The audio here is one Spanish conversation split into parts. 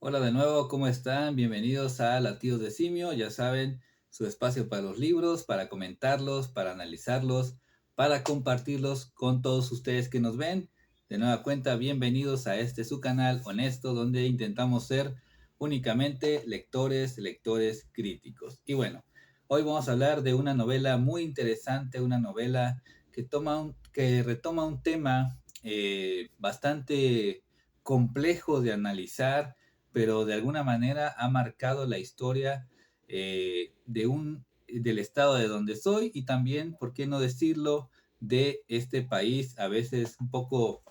Hola de nuevo, ¿cómo están? Bienvenidos a Latidos de Simio. Ya saben, su espacio para los libros, para comentarlos, para analizarlos, para compartirlos con todos ustedes que nos ven. De nueva cuenta, bienvenidos a este su canal honesto, donde intentamos ser únicamente lectores críticos. Y bueno, hoy vamos a hablar de una novela muy interesante, una novela que retoma un tema bastante complejo de analizar, pero de alguna manera ha marcado la historia del estado de donde soy y también, ¿por qué no decirlo?, de este país a veces un poco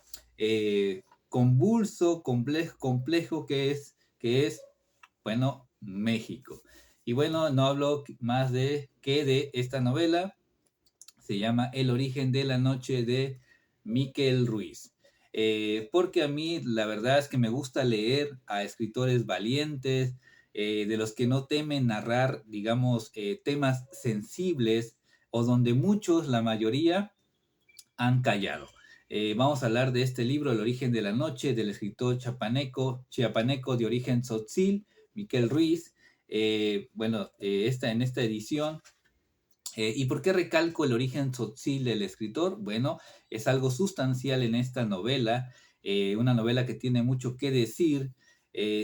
convulso, complejo que es, bueno, México. Y bueno, no hablo más de esta novela. Se llama El origen de la noche de Miquel Ruiz. Porque a mí la verdad es que me gusta leer a escritores valientes, de los que no temen narrar, digamos, temas sensibles o donde muchos, la mayoría, han callado. Vamos a hablar de este libro, El origen de la noche, del escritor chiapaneco de origen tzotzil, Miquel Ruiz. En esta edición, ¿y por qué recalco el origen tzotzil del escritor? Bueno, es algo sustancial en esta novela, una novela que tiene mucho que decir.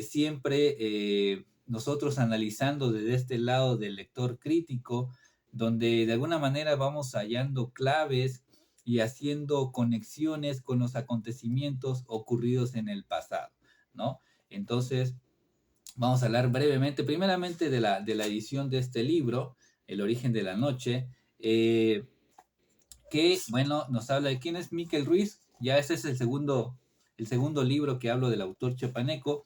Siempre nosotros analizando desde este lado del lector crítico, donde de alguna manera vamos hallando claves y haciendo conexiones con los acontecimientos ocurridos en el pasado, ¿no? Entonces, vamos a hablar brevemente, primeramente de la edición de este libro, El origen de la noche, que, bueno, nos habla de quién es Miquel Ruiz. Ya ese es el segundo libro que hablo del autor chiapaneco.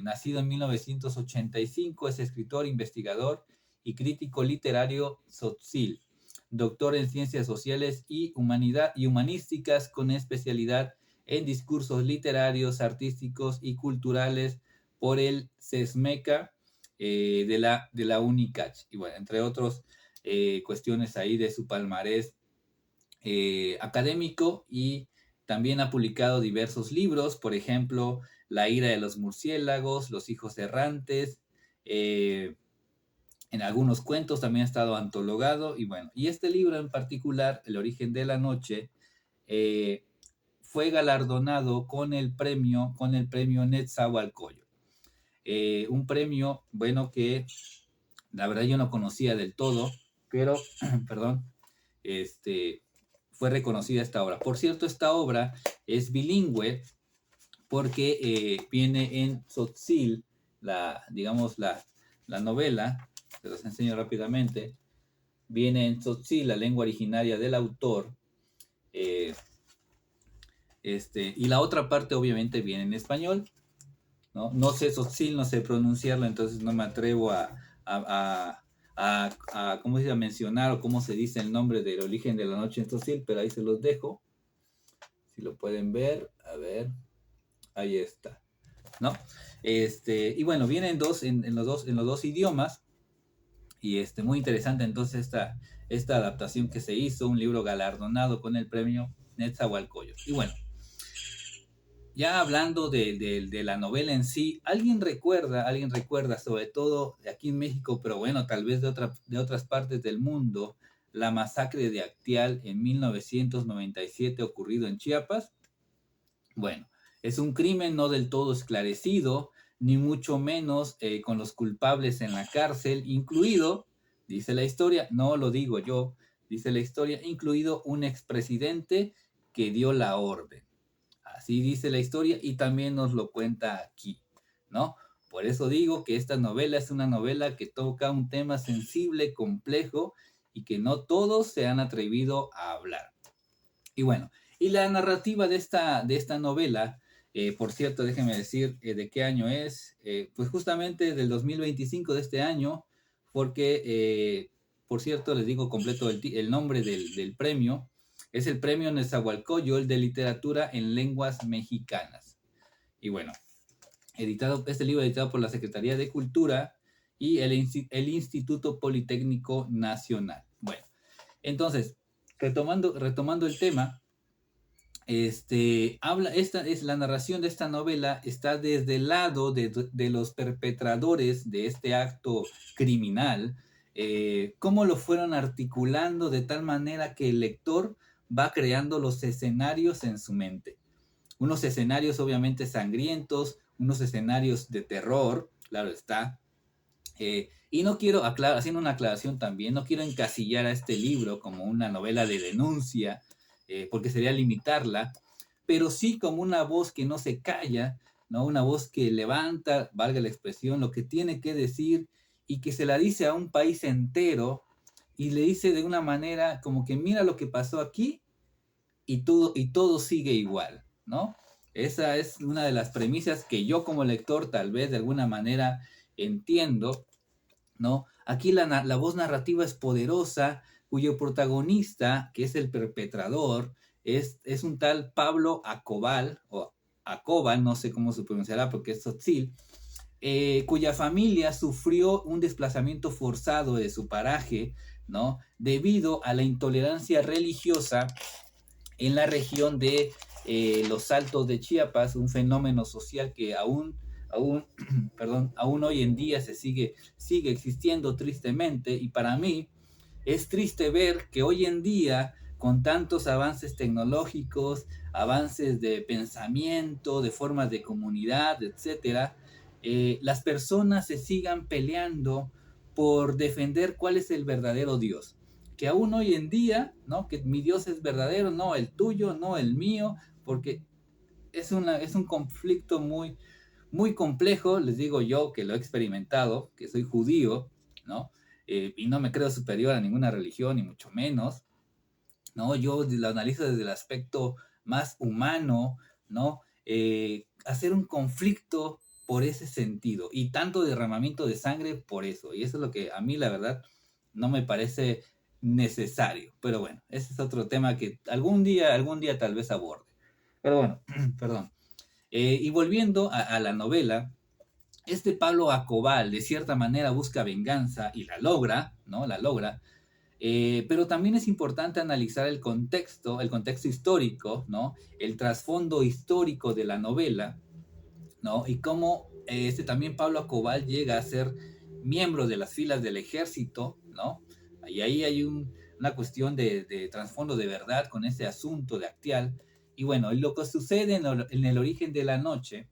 Nacido en 1985, es escritor, investigador y crítico literario tzotzil, doctor en ciencias sociales y humanísticas con especialidad en discursos literarios, artísticos y culturales por el CESMECA, de la UNICACH. Y bueno, entre otros cuestiones ahí de su palmarés académico, y también ha publicado diversos libros, por ejemplo, La ira de los murciélagos, Los hijos errantes, en algunos cuentos también ha estado antologado. Y bueno, y este libro en particular, El origen de la noche, eh, fue galardonado con el premio Netzahualcóyotl. Un premio, bueno, que la verdad yo no conocía del todo, pero, perdón, este, fue reconocida esta obra. Por cierto, esta obra es bilingüe porque viene en tzotzil, digamos, la novela. Se los enseño rápidamente. Viene en tzotzil, la lengua originaria del autor, eh, y la otra parte obviamente viene en español, ¿no? No sé tzotzil, no sé pronunciarlo, entonces no me atrevo a, ¿cómo se dice?, a mencionar o cómo se dice el nombre del origen de la noche en tzotzil, pero ahí se los dejo. Si lo pueden ver, a ver, ahí está, ¿no? Y bueno, vienen en los dos idiomas. Y muy interesante entonces esta adaptación que se hizo, un libro galardonado con el premio Netzahualcóyotl. Y bueno, ya hablando de la novela en sí, ¿alguien recuerda, sobre todo aquí en México, pero bueno, tal vez de otras partes del mundo, la masacre de Actial en 1997 ocurrido en Chiapas? Bueno, es un crimen no del todo esclarecido, ni mucho menos con los culpables en la cárcel, incluido, dice la historia, no lo digo yo, dice la historia, incluido un expresidente que dio la orden. Así dice la historia y también nos lo cuenta aquí, ¿no? Por eso digo que esta novela es una novela que toca un tema sensible, complejo, y que no todos se han atrevido a hablar. Y bueno, y la narrativa de esta novela, por cierto, déjenme decir de qué año es, pues justamente del 2025 de este año, porque, por cierto, les digo completo el nombre del premio. Es el premio Nezahualcóyotl de literatura en lenguas mexicanas. Y bueno, este libro editado por la Secretaría de Cultura y el Instituto Politécnico Nacional. Bueno, entonces, retomando el tema, esta es la narración de esta novela, está desde el lado de los perpetradores de este acto criminal, cómo lo fueron articulando de tal manera que el lector va creando los escenarios en su mente. Unos escenarios obviamente sangrientos, unos escenarios de terror, claro está. Y no quiero, haciendo una aclaración también, no quiero encasillar a este libro como una novela de denuncia, porque sería limitarla, pero sí como una voz que no se calla, ¿no? Una voz que levanta, valga la expresión, lo que tiene que decir y que se la dice a un país entero y le dice de una manera como que mira lo que pasó aquí y todo sigue igual, ¿no? Esa es una de las premisas que yo como lector tal vez de alguna manera entiendo, ¿no? Aquí la voz narrativa es poderosa, cuyo protagonista, que es el perpetrador, es un tal Pablo Acobal, o Acobal, no sé cómo se pronunciará porque es tzotzil, cuya familia sufrió un desplazamiento forzado de su paraje, ¿no? Debido a la intolerancia religiosa en la región de los Altos de Chiapas, un fenómeno social que aún hoy en día sigue existiendo tristemente, y para mí es triste ver que hoy en día, con tantos avances tecnológicos, avances de pensamiento, de formas de comunidad, etcétera, las personas se sigan peleando por defender cuál es el verdadero Dios. Que aún hoy en día, ¿no? Que mi Dios es verdadero, no el tuyo, no el mío, porque es un conflicto muy complejo, les digo yo que lo he experimentado, que soy judío, ¿no? Y no me creo superior a ninguna religión, ni mucho menos, ¿no? Yo lo analizo desde el aspecto más humano, ¿no? Hacer un conflicto por ese sentido y tanto derramamiento de sangre por eso. Y eso es lo que a mí, la verdad, no me parece necesario. Pero bueno, ese es otro tema que algún día tal vez aborde. Pero bueno, perdón. Y volviendo a la novela, este Pablo Acobal de cierta manera busca venganza y la logra, ¿no? La logra, pero también es importante analizar el contexto histórico, ¿no? El trasfondo histórico de la novela, ¿no? Y cómo también Pablo Acobal llega a ser miembro de las filas del ejército, ¿no? Y ahí hay una cuestión de trasfondo de verdad con ese asunto de Actial. Y bueno, lo que sucede en el origen de la noche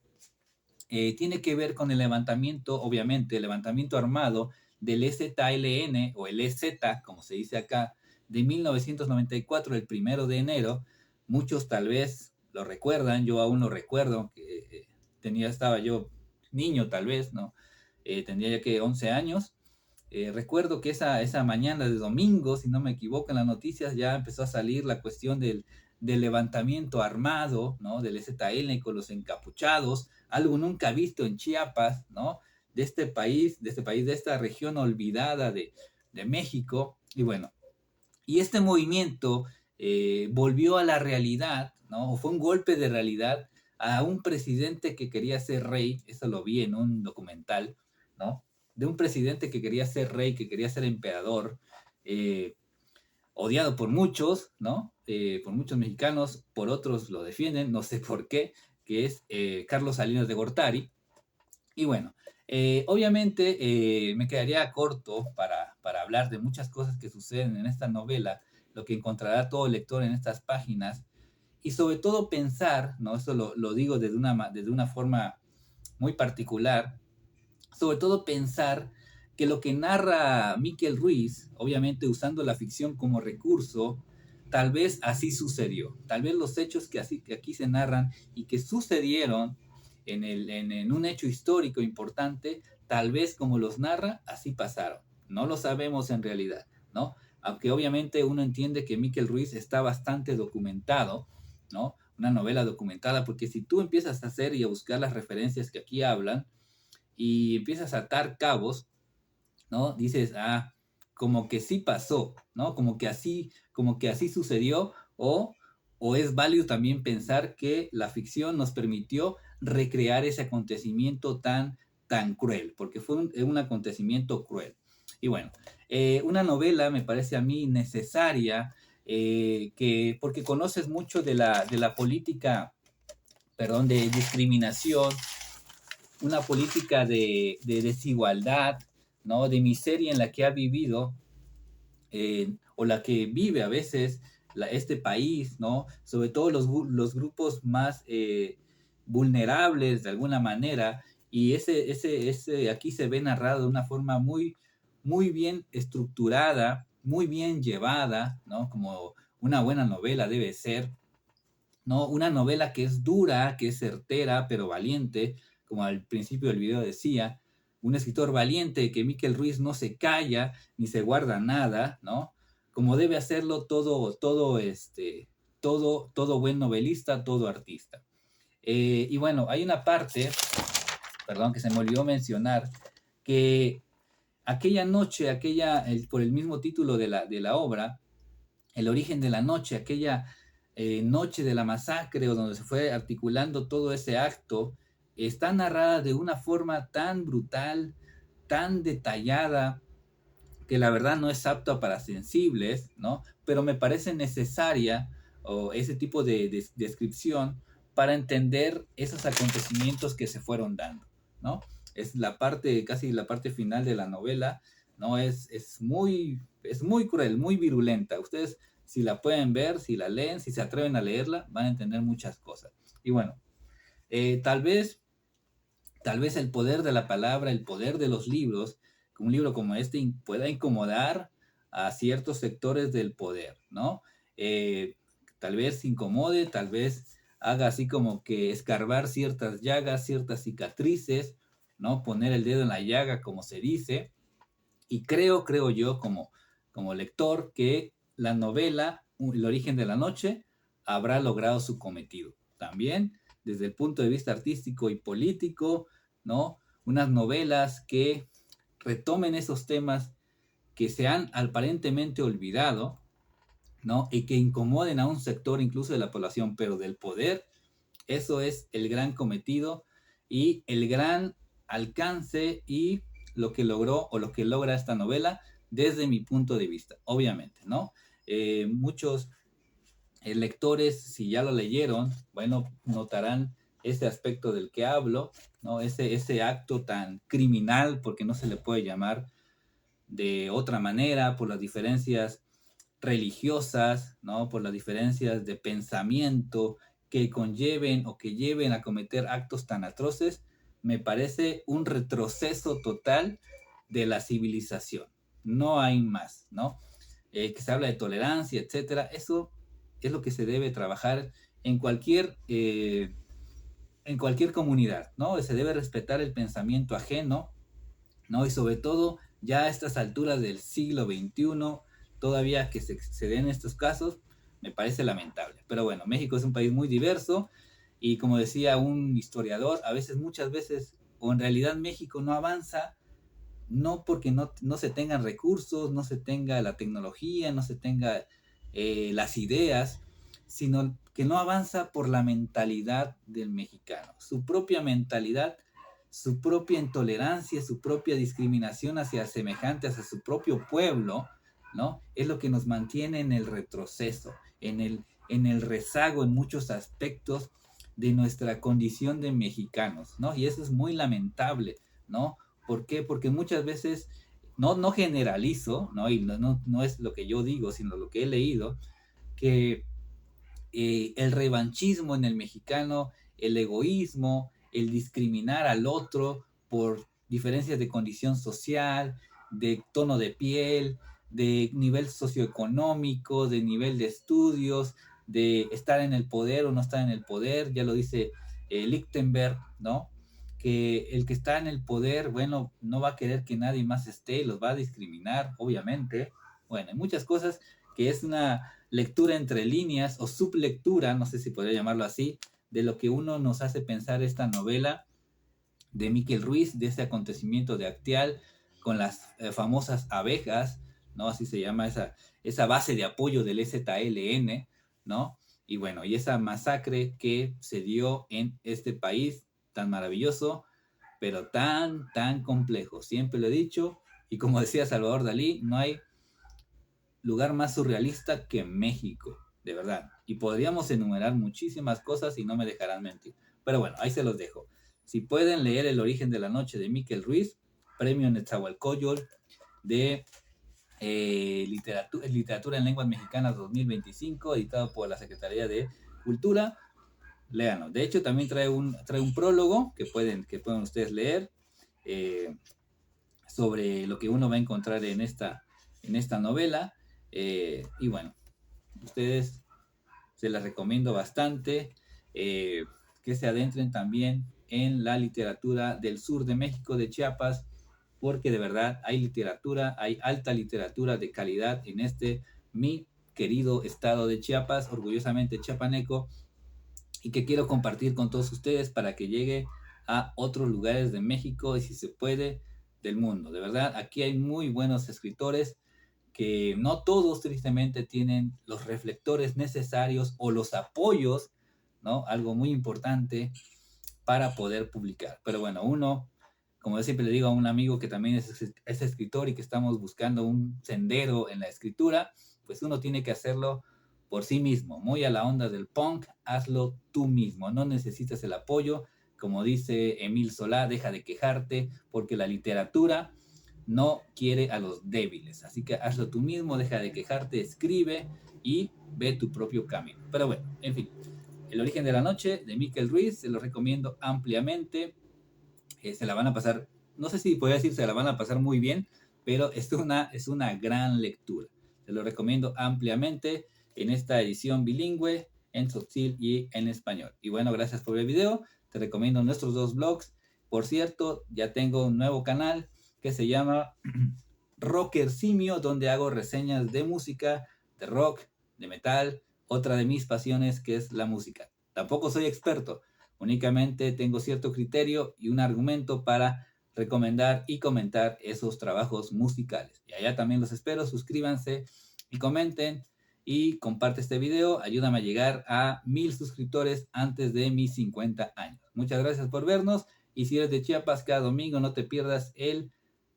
tiene que ver con el levantamiento, obviamente, el levantamiento armado del EZLN o el EZ, como se dice acá, de 1994, el 1 de enero. Muchos tal vez lo recuerdan, yo aún lo recuerdo, que estaba yo niño tal vez, ¿no? Tendría ya que 11 años. Recuerdo que esa mañana de domingo, si no me equivoco, en las noticias ya empezó a salir la cuestión del levantamiento armado, ¿no? Del EZL con los encapuchados, algo nunca visto en Chiapas, ¿no? De esta región olvidada de México. Y bueno, y este movimiento volvió a la realidad, ¿no? O fue un golpe de realidad a un presidente que quería ser rey, eso lo vi en un documental, ¿no? De un presidente que quería ser rey, que quería ser emperador, eh, odiado por muchos, ¿no? Por muchos mexicanos, por otros lo defienden, no sé por qué, que es Carlos Salinas de Gortari. Y bueno, obviamente me quedaría corto para hablar de muchas cosas que suceden en esta novela, lo que encontrará todo lector en estas páginas, y sobre todo pensar, ¿no? Eso lo digo desde una forma muy particular, sobre todo pensar que lo que narra Miquel Ruiz, obviamente usando la ficción como recurso, tal vez así sucedió. Tal vez los hechos que aquí se narran y que sucedieron en un hecho histórico importante, tal vez como los narra, así pasaron. No lo sabemos en realidad, ¿no? Aunque obviamente uno entiende que Miquel Ruiz está bastante documentado, ¿no? Una novela documentada, porque si tú empiezas a hacer y a buscar las referencias que aquí hablan, y empiezas a atar cabos, ¿no? Dices, como que sí pasó, ¿no? Como que así sucedió, o es válido también pensar que la ficción nos permitió recrear ese acontecimiento tan cruel, porque fue un acontecimiento cruel. Y bueno, una novela me parece a mí necesaria que porque conoces mucho de la política, perdón, de discriminación, una política de desigualdad, ¿no? De miseria en la que ha vivido o la que vive a veces este país, ¿no? Sobre todo los grupos más vulnerables de alguna manera, y ese aquí se ve narrado de una forma muy bien estructurada, muy bien llevada, ¿no? Como una buena novela debe ser, ¿no? Una novela que es dura, que es certera, pero valiente, como al principio del video decía, un escritor valiente que Miquel Ruiz no se calla ni se guarda nada, ¿no? Como debe hacerlo todo buen novelista, todo artista. Y bueno, hay una parte, perdón, que se me olvidó mencionar, que aquella noche, por el mismo título de la obra, el origen de la noche, aquella noche de la masacre o donde se fue articulando todo ese acto, está narrada de una forma tan brutal, tan detallada, que la verdad no es apta para sensibles, ¿no? Pero me parece necesaria o ese tipo de descripción para entender esos acontecimientos que se fueron dando, ¿no? Es la parte, casi la parte final de la novela, ¿no? Es muy cruel, muy virulenta. Ustedes, si la pueden ver, si la leen, si se atreven a leerla, van a entender muchas cosas. Y bueno, eh, tal vez tal vez el poder de la palabra, el poder de los libros, un libro como este pueda incomodar a ciertos sectores del poder, ¿no? Eh, Tal vez incomode, tal vez haga así como que escarbar ciertas llagas, ciertas cicatrices, ¿no? Poner el dedo en la llaga, como se dice. Y creo yo, como lector, que la novela, El origen de la noche, habrá logrado su cometido. También, desde el punto de vista artístico y político, ¿no? Unas novelas que retomen esos temas que se han aparentemente olvidado, ¿no? Y que incomoden a un sector incluso de la población, pero del poder, eso es el gran cometido y el gran alcance y lo que logró o lo que logra esta novela desde mi punto de vista, obviamente, ¿no? Muchos lectores, si ya lo leyeron, bueno, notarán ese aspecto del que hablo, ¿no? Ese acto tan criminal, porque no se le puede llamar de otra manera, por las diferencias religiosas, ¿no? Por las diferencias de pensamiento que conlleven o que lleven a cometer actos tan atroces, me parece un retroceso total de la civilización. No hay más, ¿no? Que se habla de tolerancia, etcétera. Eso es lo que se debe trabajar en en cualquier comunidad, ¿no? Se debe respetar el pensamiento ajeno, ¿no? Y sobre todo, ya a estas alturas del siglo XXI, todavía que se den estos casos, me parece lamentable. Pero bueno, México es un país muy diverso y como decía un historiador, a veces, muchas veces, o en realidad México no avanza, no porque no se tengan recursos, no se tenga la tecnología, no se tenga las ideas, sino que no avanza por la mentalidad del mexicano, su propia mentalidad, su propia intolerancia, su propia discriminación hacia semejantes, hacia su propio pueblo, ¿no? Es lo que nos mantiene en el retroceso, en el rezago en muchos aspectos de nuestra condición de mexicanos, ¿no? Y eso es muy lamentable, ¿no? ¿Por qué? Porque muchas veces, no generalizo, ¿no? Y no es lo que yo digo, sino lo que he leído, que el revanchismo en el mexicano, el egoísmo, el discriminar al otro por diferencias de condición social, de tono de piel, de nivel socioeconómico, de nivel de estudios, de estar en el poder o no estar en el poder, ya lo dice Lichtenberg, ¿no? Que el que está en el poder, bueno, no va a querer que nadie más esté, los va a discriminar, obviamente. Bueno, hay muchas cosas que es una lectura entre líneas o sublectura, no sé si podría llamarlo así, de lo que uno nos hace pensar esta novela de Miquel Ruiz, de ese acontecimiento de Acteal con las famosas abejas, ¿no? Así se llama esa base de apoyo del EZLN, ¿no? Y bueno, y esa masacre que se dio en este país tan maravilloso, pero tan complejo. Siempre lo he dicho, y como decía Salvador Dalí, no hay lugar más surrealista que México, de verdad. Y podríamos enumerar muchísimas cosas y no me dejarán mentir. Pero bueno, ahí se los dejo. Si pueden leer El origen de la noche de Miquel Ruiz, premio Netzahualcóyotl de literatura en lenguas mexicanas 2025, editado por la Secretaría de Cultura, léanlo. De hecho, también trae un prólogo que pueden ustedes leer sobre lo que uno va a encontrar en esta novela. Y bueno, ustedes se las recomiendo bastante, que se adentren también en la literatura del sur de México, de Chiapas, porque de verdad hay literatura, hay alta literatura de calidad en mi querido estado de Chiapas, orgullosamente chiapaneco, y que quiero compartir con todos ustedes para que llegue a otros lugares de México y, si se puede, del mundo. De verdad, aquí hay muy buenos escritores que no todos tristemente tienen los reflectores necesarios o los apoyos, ¿no? Algo muy importante para poder publicar. Pero bueno, uno, como yo siempre le digo a un amigo que también es escritor y que estamos buscando un sendero en la escritura, pues uno tiene que hacerlo por sí mismo, muy a la onda del punk, hazlo tú mismo, no necesitas el apoyo, como dice Emil Solá, deja de quejarte, porque la literatura no quiere a los débiles, así que hazlo tú mismo, deja de quejarte, escribe y ve tu propio camino. Pero bueno, en fin, El origen de la noche de Miquel Ruiz, se lo recomiendo ampliamente, se la van a pasar, no sé si podría decir se la van a pasar muy bien, pero es una gran lectura. Se lo recomiendo ampliamente en esta edición bilingüe, en tzotzil y en español. Y bueno, gracias por el video. Te recomiendo nuestros dos blogs. Por cierto, ya tengo un nuevo canal que se llama Rocker Simio, donde hago reseñas de música, de rock, de metal, otra de mis pasiones que es la música. Tampoco soy experto, únicamente tengo cierto criterio y un argumento para recomendar y comentar esos trabajos musicales. Y allá también los espero, suscríbanse y comenten y comparte este video, ayúdame a llegar a 1000 suscriptores antes de mis 50 años. Muchas gracias por vernos, y si eres de Chiapas, cada domingo no te pierdas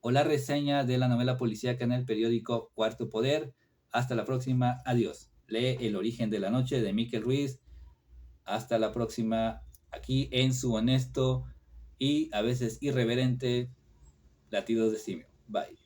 la reseña de la novela policíaca en el periódico Cuarto Poder. Hasta la próxima, adiós. Lee El origen de la noche de Miquel Ruiz. Hasta la próxima, aquí en su honesto y a veces irreverente Latidos de Simio. Bye.